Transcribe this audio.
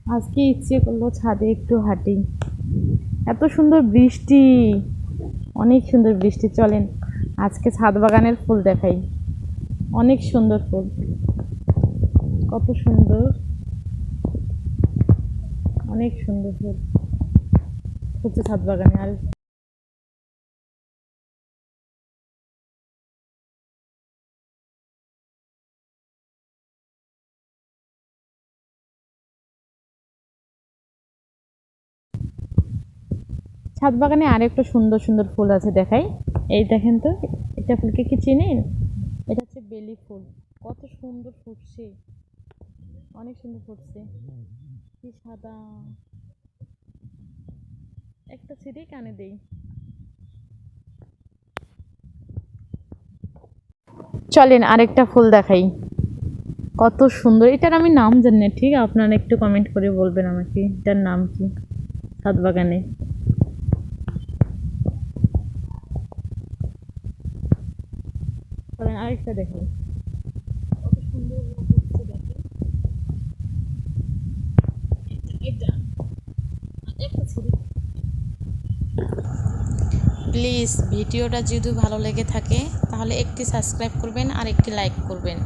আজকে ইচ্ছে করলো ছাদে একটু হাঁটি। এত সুন্দর বৃষ্টি, অনেক সুন্দর বৃষ্টি। চলেন আজকে ছাদ বাগানের ফুল দেখাই। অনেক সুন্দর ফুল, কত সুন্দর, অনেক সুন্দর ফুল হচ্ছে ছাদ বাগানে। আর ছাদ বাগানে আরেকটা সুন্দর সুন্দর ফুল আছে, দেখাই। এই দেখেন তো, এটা ফুলকে কি চিনেন? এটা হচ্ছে বেলি ফুল। কত সুন্দর ফুটছে, অনেক সুন্দর ফুটছে, কি সাদা। একটা ছিঁড়ে কানে দেই। চলেন আরেকটা ফুল দেখাই, কত সুন্দর। এটার আমি নাম জানি না, ঠিক আপনারা একটু কমেন্ট করে বলবেন আমাকে এটার নাম কি। ছাদ বাগানে চলেন আরেকটা দেখাই, কত সুন্দর ফুটছে দেখেন। এটা একটা ছিঁড়ে। প্লিজ ভিডিওটা যদি ভালো লেগে থাকে তাহলে একটি সাবস্ক্রাইব করবেন আর একটি লাইক করবেন।